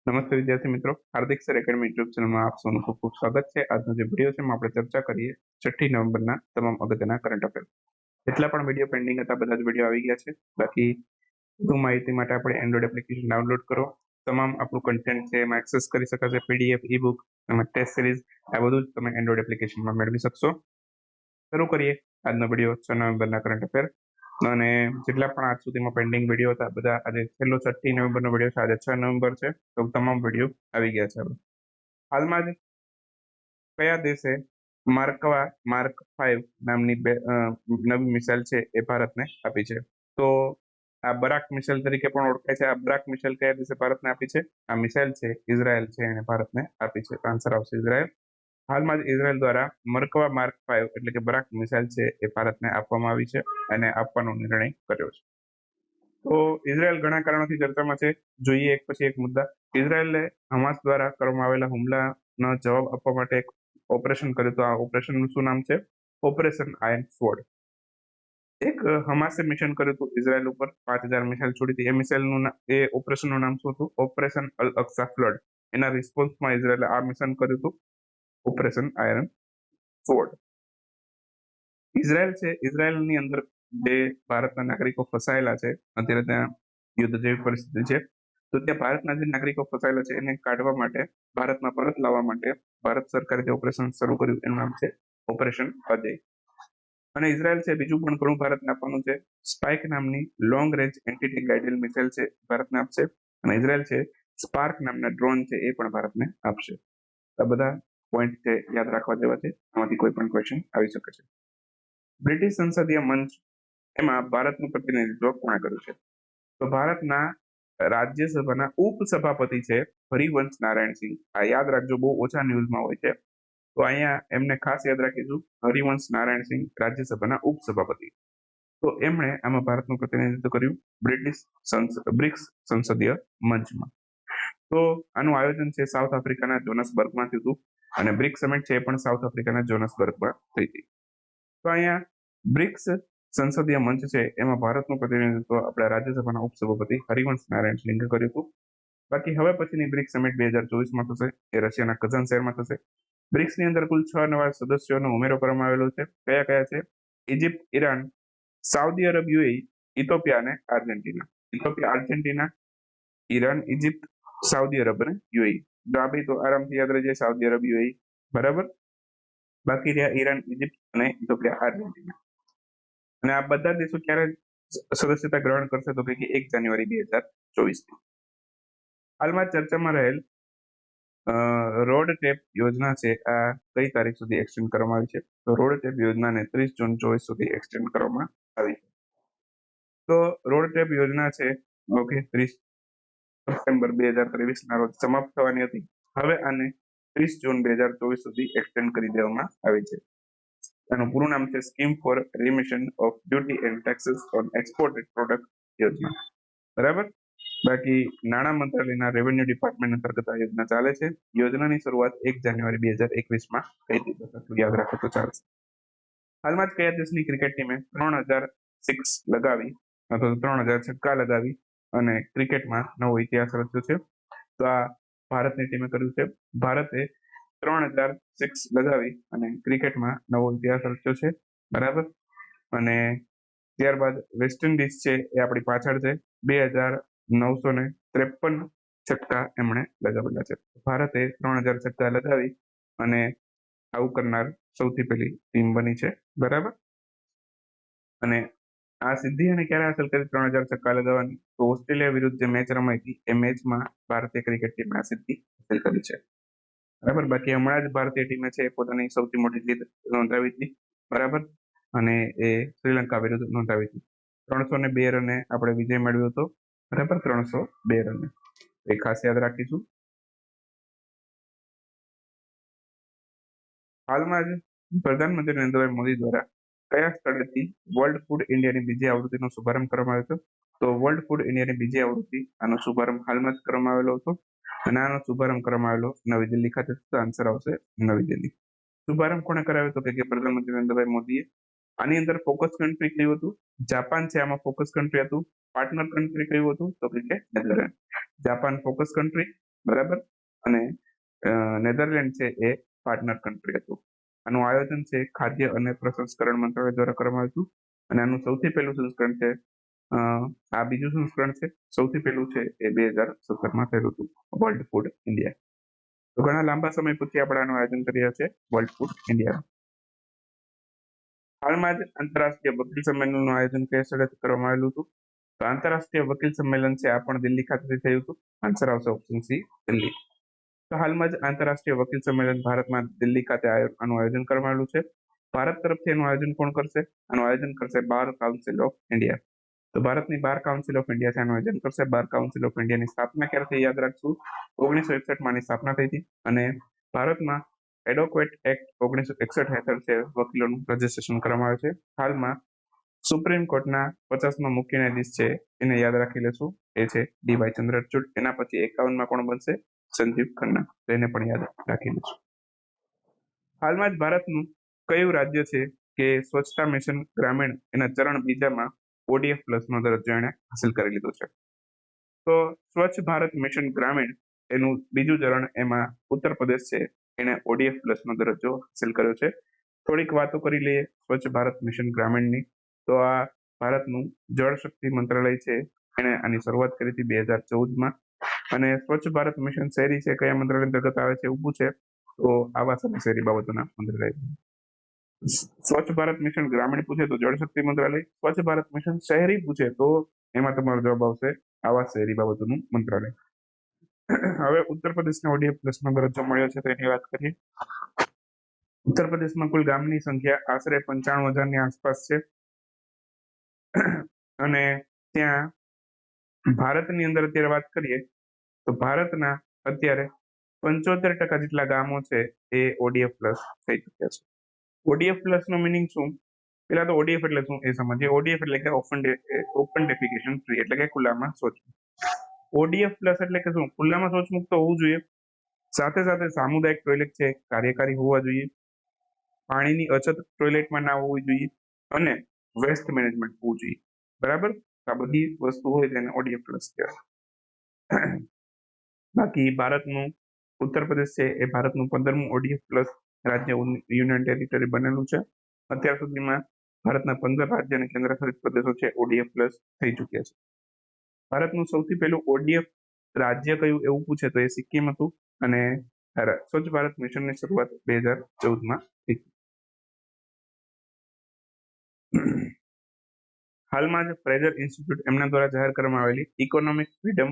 નમસ્તે વિદ્યાર્થી મિત્રો, હાર્દિક સર એકેડમી યુટ્યુબ ચેનલમાં આપ સૌનું ખૂબ ખૂબ સ્વાગત છે। આજનો જે વિડીયો છે એમાં આપણે ચર્ચા કરીએ 6 નવેમ્બરના તમામ અગત્યના કરંટ અફેર। જેટલા પણ વિડીયો પેન્ડિંગ હતા બધા જ વિડીયો આવી ગયા છે। બાકી વધુ માહિતી માટે આપણે એન્ડ્રોઇડ એપ્લિકેશન ડાઉનલોડ કરો, તમામ આપણું કન્ટેન્ટ છે એમાં એક્સેસ કરી શકાશે, પીડીએફ, ઈ-બુક અને ટેસ્ટ સિરીઝ આ બધું જ તમે એન્ડ્રોઇડ એપ્લિકેશનમાં મેળવી શકશો। શરૂ કરીએ આજનો વિડીયો 6 નવેમ્બરના કરંટ અફેર। અને જેટલા પણ આજ સુધીમાં પેન્ડિંગ વિડીયો હતા બધા આજે છેલ્લો 6 નવેમ્બરનો વિડીયો છે, આજે 6 નવેમ્બર છે તો તમામ વિડીયો આવી ગયા છે। હાલમાં જ કયા દેશે માર્ક 5 નામની નવી મિસાઇલ છે એ ભારતને આપી છે? તો આ બરાક મિસાઇલ તરીકે પણ ઓળખાય છે। આ બરાક મિસાઇલ કયા દેશે ભારતને આપી છે? આ મિસાઇલ છે ઇઝરાયલ છે એને ભારતને આપી છે। આન્સર આવશે ઇઝરાયલ। હાલમાં જ ઇઝરાયલ દ્વારા માર્ક 5 એટલે કે બરાક મિસાઇલ છે એ ભારતને આપવામાં આવી છે અને આપવાનો નિર્ણય કર્યો છે। તો ઇઝરાયલ ઘણા કારણોથી ચર્ચામાં છે, જોઈએ એક પછી એક મુદ્દા। ઇઝરાયલે હમાસ દ્વારા કરવામાં આવેલા હુમલાનો જવાબ આપવા માટે એક ઓપરેશન કર્યું, તો આ ઓપરેશનનું શું નામ છે? Operation iron sword. એક હમાસે મિશન કર્યું હતું ઇઝરાયલ ઉપર, 5000 મિસાઇલ છોડી હતી। એ મિસાઇલનું એ ઓપરેશનનું નામ શું હતું? ઓપરેશન અલ અક્સા ફ્લડ। એના રિસ્પોન્સમાં ઇઝરાયલે આ મિશન કર્યું હતું, ઓપરેશન આયર્ન સ્વોર્ડ। ઇઝરાયલની અંદર જે ભારતના નાગરિકો ફસાયેલા છે, અત્યારે ત્યાં યુદ્ધ જેવી પરિસ્થિતિ છે, તો ત્યાં ભારતના જે નાગરિકો ફસાયેલા છે એને કાઢવા માટે, ભારતમાં પરત લાવવા માટે ભારત સરકારે જે ઓપરેશન શરૂ કર્યું એનું નામ છે ઓપરેશન અજય। અને ઇઝરાયલ છે બીજું પણ ઘણું ભારતને આપવાનું છે। સ્પાઇક નામની long range anti tank guided missile છે ભારતને આપશે, અને ઇઝરાયલ છે સ્પાર્ક નામના ડ્રોન છે એ પણ ભારતને આપશે। આ બધા પોઈન્ટ છે યાદ રાખવા જેવા છે, આમાંથી કોઈ પણ ક્વેશ્ચન આવી શકે છે। બ્રિટિશ સંસદીય મંચ એમાં ભારતનું પ્રતિનિધિત્વ કોણે કર્યું છે? તો ભારતના રાજ્યસભાના ઉપસભાપતિ છે હરિવંશ નારાયણસિંહ। આ યાદ રાખજો, બહુ ઓછા ન્યૂઝમાં હોય છે, તો અહીંયા એમને ખાસ યાદ રાખીશું, હરિવંશ નારાયણસિંહ રાજ્યસભાના ઉપસભાપતિ। તો એમણે આમાં ભારતનું પ્રતિનિધિત્વ કર્યું બ્રિક્સ સંસદીય મંચમાં। તો આનું આયોજન છે સાઉથ આફ્રિકાના જોનસબર્ગમાં થયું હતું, અને બ્રિક્સ સમિટ છે એ પણ સાઉથ આફ્રિકાના જોનસબર્ગમાં થઈ હતી। તો અહીંયા બ્રિક્સ સંસદીય મંચ છે એમાં ભારતનું પ્રતિનિધિત્વ આપણા રાજ્યસભાના ઉપસભાપતિ હરિવંશ નારાયણ સિંઘે કર્યું હતું। બાકી હવે પછીની બ્રિક્સ સમિટ 2024માં થશે, એ રશિયાના કઝન શહેરમાં થશે। બ્રિક્સની અંદર કુલ 6 નવા સદસ્યોનો ઉમેરો કરવામાં આવેલો છે। કયા કયા છે? Egypt, Iran, Saudi Arab, UAE, Ethiopia અને Argentina. Ethiopia, Argentina, Iran, Egypt, Saudi Arab અને યુએઈ। ડાબી તો આરામથી યાદ રહી જાય, સાઉદી અરબ, યુએઈ, બરાબર। બાકી રહ્યા ઈરાન, ઇજિપ્ત અને ઇથોપિયા, આર્જેન્ટિના। અને આ બધા દેશો ક્યારે સદસ્યતા ગ્રહણ કરશે? તો કે 1 જાન્યુઆરી 2024। હાલમાં ચર્ચામાં રહેલ રોડ ટેપ યોજના છે, આ કઈ તારીખ સુધી એક્સટેન્ડ કરવામાં આવી છે? તો રોડ ટેપ યોજનાને 30 જૂન 2024 સુધી એક્સટેન્ડ કરવામાં આવી છે। તો રોડ ટેપ યોજના છે ઓકે 30 સપ્ટેમ્બર 2023ના રોજ સમાપ્ત થવાની હતી, હવે આને 30 જૂન 2024 સુધી એક્સટેન્ડ કરી દેવામાં આવી છે। આનું પૂરું નામ છે scheme for remission of duty and taxes on exported product યોજના, બરાબર। બાકી નાણાં મંત્રાલયના રેવન્યુ ડિપાર્ટમેન્ટ અંતર્ગત આ યોજના ચાલે છે। યોજનાની શરૂઆત 1 જાન્યુઆરી 2021માં થઈ હતી, બસ યાદ રાખો તો ચાલશે। હાલમાં જ કયા દેશની ક્રિકેટ ટીમે 3000 સિક્સ લગાવી અથવા 3000 છક્કા લગાવી અને ક્રિકેટમાં નવો ઇતિહાસ રચ્યો છે? તો આ ભારતની ટીમે કર્યું છે। ભારતે 3000 સિક્સ લગાવી અને ક્રિકેટમાં નવો ઇતિહાસ રચ્યો છે, બરાબર। અને ત્યારબાદ વેસ્ટ ઇન્ડિઝ છે એ આપણી પાછળ છે, 2953 છક્કા એમણે લગાવેલા છે। ભારતે 3000 છક્કા લગાવી અને આવું કરનાર સૌથી પહેલી ટીમ બની છે, બરાબર। અને આ સિદ્ધિ એને ક્યારે હાંસલ કરી 3000 છક્કા લગાવવાની? તો ઓસ્ટ્રેલિયા વિરુદ્ધ જે મેચ રમાઈ હતી એ મેચમાં ભારતીય ક્રિકેટ ટીમે આ સિદ્ધિ હાંસલ કરી છે, બરાબર। બાકી હમણાં જ ભારતીય ટીમે છે પોતાની સૌથી મોટી જીત નોંધાવી હતી, બરાબર, અને એ શ્રીલંકા વિરુદ્ધ નોંધાવી હતી। 302 રને આપણે વિજય મેળવ્યો હતો, બરાબર, 302 રને, એ ખાસ યાદ રાખીશું। હાલમાં જ પ્રધાનમંત્રી નરેન્દ્રભાઈ મોદી દ્વારા કયા સ્થળેથી વર્લ્ડ ફૂડ ઇન્ડિયાની બીજી આવૃત્તિનો શુભારંભ કરવામાં આવ્યો હતો? તો વર્લ્ડ ફૂડ ઇન્ડિયાની બીજી આવૃત્તિ આનો શુભારંભ હાલમાં જ કરવામાં આવેલો હતો, અને આનો શુભારંભ કરવામાં આવેલો નવી દિલ્હી ખાતે, આન્સર આવશે નવી દિલ્હી। શુભારંભ કોણે કરાવ્યો હતો? કે પ્રધાનમંત્રી નરેન્દ્રભાઈ મોદીએ। આની અંદર ફોકસ કન્ટ્રી કયું હતું? જાપાન છે આમાં ફોકસ કન્ટ્રી હતું, પાર્ટનર કન્ટ્રી કયું હતું તો કે નેધરલેન્ડ. જાપાન ફોકસ કન્ટ્રી, બરાબર, અને નેધરલેન્ડ છે એ પાર્ટનર કન્ટ્રી હતું. આનું આયોજન છે ખાદ્ય અને પ્રસંસ્કરણ મંત્રાલય દ્વારા કરવામાં આવ્યું હતું અને આનું સૌથી પહેલું સંસ્કરણ છે આ બીજું સંસ્કરણ છે. સૌથી પહેલું છે એ 2017માં થયેલું હતું વર્લ્ડ ફૂડ ઇન્ડિયા. તો ઘણા લાંબા સમય પછી આપણે આનું આયોજન કરી રહ્યા છે વર્લ્ડ ફૂડ ઇન્ડિયા. હાલમાં જ આંતરરાષ્ટ્રીય વકીલ સંમેલનનું આયોજન કયા સ્થળે કરવામાં આવેલું હતું તો આંતરરાષ્ટ્રીય વકીલ સંમેલન છે આ પણ દિલ્હી ખાતેથી થયું હતું. આન્સર આવશે ઓપ્શન સી, દિલ્હી. તો હાલમાં જ આંતરરાષ્ટ્રીય વકીલ સંમેલન ભારતમાં દિલ્હી ખાતે આનું આયોજન કરવામાં આવેલું છે. ભારત તરફથી એનું આયોજન કોણ કરશે? આનું આયોજન કરશે બાર કાઉન્સિલ ઓફ ઇન્ડિયા. તો ભારતની બાર કાઉન્સિલ ઓફ ઇન્ડિયા છે આનું આયોજન કરશે. બાર કાઉન્સિલ ઓફ ઇન્ડિયાની સ્થાપના ક્યારે થઈ યાદ રાખશું? 1961 ની સ્થાપના થઈ હતી અને ભારતમાં એડવોકેટ એક્ટ 1961 હેઠળ છે વકીલોનું રજીસ્ટ્રેશન કરવામાં આવે છે. હાલમાં સુપ્રીમ કોર્ટના 50માં મુખ્ય ન્યાયાધીશ છે એને યાદ રાખી લેશું, એ છે ડી.વાય. ચંદ્રચૂડ. એના પછી 51માં કોણ બનશે? સંજીવ ખન્ના. તો એને પણ યાદ રાખી લેશું. હાલમાં જ ભારતનું કયું રાજ્ય છે કે સ્વચ્છતા મિશન ગ્રામીણ એના ચરણ બીજામાં ODF પ્લસનો દરજ્જો એણે હાંસલ કરી લીધો છે? તો સ્વચ્છ ભારત મિશન ગ્રામીણ એનું બીજું ચરણ એમાં ઉત્તર પ્રદેશ છે એને ODF પ્લસનો દરજ્જો હાંસલ કર્યો છે. થોડીક વાતો કરી લઈએ સ્વચ્છ ભારત મિશન ગ્રામીણની. તો આ ભારતનું જળ શક્તિ મંત્રાલય છે એને આની શરૂઆત કરી હતી 2014માં. અને સ્વચ્છ ભારત મિશન શહેરી છે કયા મંત્રાલય અંતર્ગત આવે છે એવું છે તો આવાસ અને શહેરી બાબતોના મંત્રાલય. સ્વચ્છ ભારત મિશન ગ્રામીણ પૂછે તો જળ શક્તિ મંત્રાલય. સ્વચ્છ ભારત મિશન શહેરી પૂછે તો એમાં તમારો જવાબ આવશે આવાસ શહેરી બાબતોનું મંત્રાલય. હવે ઉત્તર પ્રદેશને ODF પ્લસનો દરજ્જો મળ્યો છે તો એની વાત કરીએ. ઉત્તર પ્રદેશમાં કુલ ગામની સંખ્યા આશરે 95,000ની આસપાસ છે અને ત્યાં ભારતની અંદર અત્યારે વાત કરીએ તો ભારતના અત્યારે 75% જેટલા ગામો છે એ ODF પ્લસ થઈ ચુક્યા છે. ODF પ્લસ નો મિનિંગ શું? પેલા તો ODF એટલે શું એ સમજીએ. ODF એટલે કે ઓપન ડેફિકેશન ફ્રી, એટલે કે ખુલ્લામાં શૌચ. ODF પ્લસ એટલે કે શું? ખુલ્લામાં શૌચ મુક્ત હોવું જોઈએ, સાથે સાથે સામુદાયિક ટોયલેટ છે કાર્યકારી હોવા જોઈએ, પાણીની અછત ટોયલેટમાં ના હોવી જોઈએ અને વેસ્ટ મેનેજમેન્ટ હોવું જોઈએ. બરાબર, આ બધી વસ્તુ હોય તેને ODF પ્લસ કહેવાય. બાકી ભારતનું ઉત્તર પ્રદેશ છે એ ભારતનું 15મું ODF પ્લસ રાજ્ય યુનિયન ટેરિટરી બનેલું છે. અત્યાર સુધીમાં ભારતના 15 રાજ્ય અને કેન્દ્રશાસિત પ્રદેશો છે ODF પ્લસ થઈ ચુક્યા છે. ભારતનું સૌથી પહેલું ODF રાજ્ય કયું એવું પૂછે તો એ સિક્કિમ હતું અને સ્વચ્છ ભારત મિશનની શરૂઆત 2014માં થઈ. હાલમાં જ ફ્રેઝર ઇન્સ્ટિટ્યૂટ એમના દ્વારા જાહેર કરવામાં આવેલી economic freedom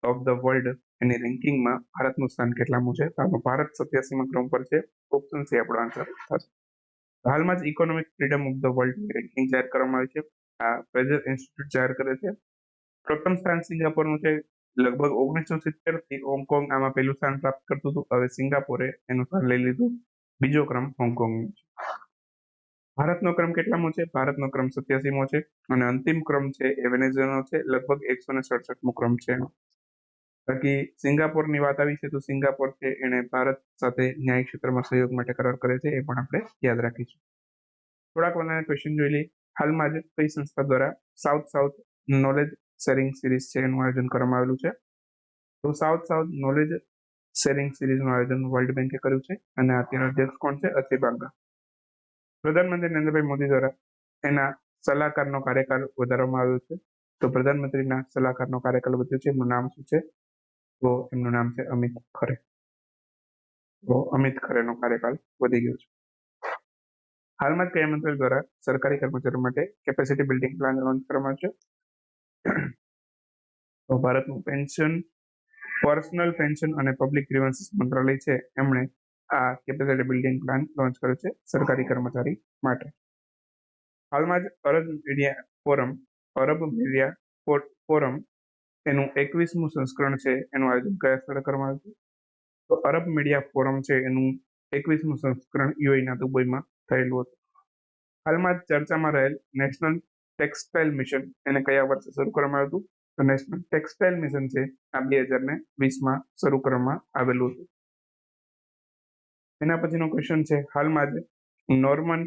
of the world એની રેન્કિંગમાં ભારતનું સ્થાન કેટલામું છે? ભારત 87મા ક્રમ પર છે. ઓપ્શન સી આપણો આન્સર થશે. હાલમાં જ economic freedom of the world ranking જાહેર કરવામાં આવી છે. આ ફ્રેઝર ઇન્સ્ટિટ્યૂટ જાહેર કરે છે. પ્રથમ સ્થાન સિંગાપોરનું છે. લગભગ 1970 થી હોંગકોંગ આમાં પહેલું સ્થાન પ્રાપ્ત કરતું હતું. હવે સિંગાપોરે એનું સ્થાન લઈ લીધું. બીજો ક્રમ હોંગકોંગનો છે. ભારતનો ક્રમ કેટલામો છે? ભારતનો ક્રમ 87મો છે અને અંતિમ ક્રમ છે એ વેનેઝુએલાનો છે. લગભગ 167મો ક્રમ છે. બાકી સિંગાપોરની વાત આવી છે તો સિંગાપોર છે એને ભારત સાથે ન્યાયિક ક્ષેત્રમાં સહયોગ માટે કરાર કરે છે, એ પણ આપણે યાદ રાખીશું. થોડાક વધારે ક્વેશ્ચન જોઈ લઈએ. હાલમાં જ કઈ સંસ્થા દ્વારા સાઉથ નોલેજ શેરિંગ સિરીઝ છે એનું આયોજન કરવામાં આવેલું છે? તો સાઉથ નોલેજ શેરિંગ સિરીઝનું આયોજન વર્લ્ડ બેંકે કર્યું છે અને અત્યારના અધ્યક્ષ કોણ છે? અજય બાંગા. પ્રધાનમંત્રી નરેન્દ્રભાઈ મોદી દ્વારા એના સલાહકારનો કાર્યકાળ વધારવામાં આવ્યો છે. તો પ્રધાનમંત્રીના સલાહકારનો કાર્યકાળ વધ્યો છે. એમનું નામ શું છે? તો એમનું નામ છે અમિત ખરે. તો અમિત ખરેનો કાર્યકાળ વધી ગયો છે. હાલમાં જ કયા મંત્રાલય દ્વારા સરકારી કર્મચારીઓ માટે કેપેસિટી બિલ્ડિંગ પ્લાન લોન્ચ કરવામાં આવ્યો છે? તો ભારતનું પર્સનલ પેન્શન અને પબ્લિક ગ્રીવન્સીસ મંત્રાલય છે એમણે આ કેપેસિટી બિલ્ડિંગ પ્લાન લોન્ચ કર્યો છે સરકારી કર્મચારી માટે. હાલમાં જ અરબ મીડિયા ફોરમ એનું 21મું સંસ્કરણ છે એનું આયોજન કયા સ્થળે કરવામાં આવ્યું છે? તો અરબ મીડિયા ફોરમ છે એનું 21મું સંસ્કરણ UAEના દુબઈમાં થયેલું હતું. હાલમાં જ ચર્ચામાં રહેલ નેશનલ ટેક્સટાઇલ મિશન એને કયા વર્ષે શરૂ કરવામાં આવ્યું હતું? તો નેશનલ ટેક્સટાઇલ મિશન છે આ 2020માં શરૂ કરવામાં આવેલું હતું. એના પછીનો ક્વેશ્ચન છે હાલમાં જ નોર્મન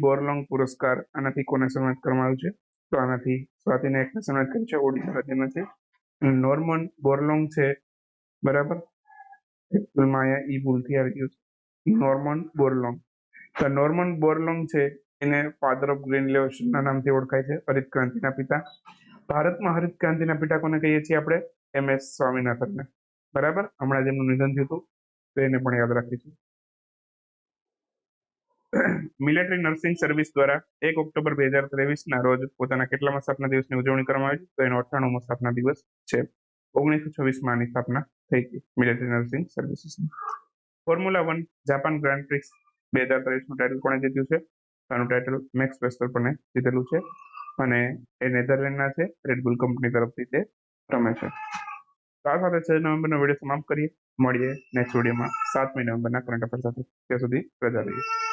બોરલોંગ પુરસ્કાર આનાથી કોને સન્માનિત કરવામાં આવ્યું છે? તો આનાથી સ્વાતિને એક સમાપ્ત કરી છે, ઓડિશા રાજ્યમાં છે. નોર્મન બોરલોંગ છે, બરાબર. એકચ્યુઅલમાં અહીંયા ઈ ભૂલથી આવી ગયું છે, નોર્મન બોરલોંગ. તો નોર્મન બોરલોંગ છે એને ફાધર ઓફ ગ્રીન રેવોલ્યુશનના નામથી ઓળખાય છે, હરિત ક્રાંતિના પિતા. ભારતમાં હરિત ક્રાંતિના પિતા કોને કહીએ છીએ આપણે? MS સ્વામિનાથનને, બરાબર. હમણાં જેમનું નિધન થયું હતું તો એને પણ યાદ રાખીશું. મિલિટરી નર્સિંગ સર્વિસ દ્વારા 1 ઓક્ટોબર 2023 રોજ પોતાના કેટલામા સ્થાપના દિવસની ઉજવણી કરવામાં આવી? તો એનો 98મો સ્થાપના દિવસ છે. 1926માં આની સ્થાપના થઈ હતી મિલિટરી નર્સિંગ સર્વિસીસની. ફોર્મ્યુલા 1 જાપાન ગ્રાન્ડ પ્રિક્સ 2023નું ટાઇટલ કોણે જીત્યું છે? આનું ટાઇટલ મેક્સ વેસ્ટરપને જીતેલું છે અને એ નેધરલેન્ડના છે. રેડબુલ કંપની તરફથી તે રમે છે. તો આ સાથે 6 નવેમ્બરનો વિડીયો સમાપ્ત કરીએ. મળીએ નેક્સ્ટ વિડીયોમાં 7મી નવેમ્બરના કરંટ અફેર સાથે. ત્યાં સુધી રજા લઈએ.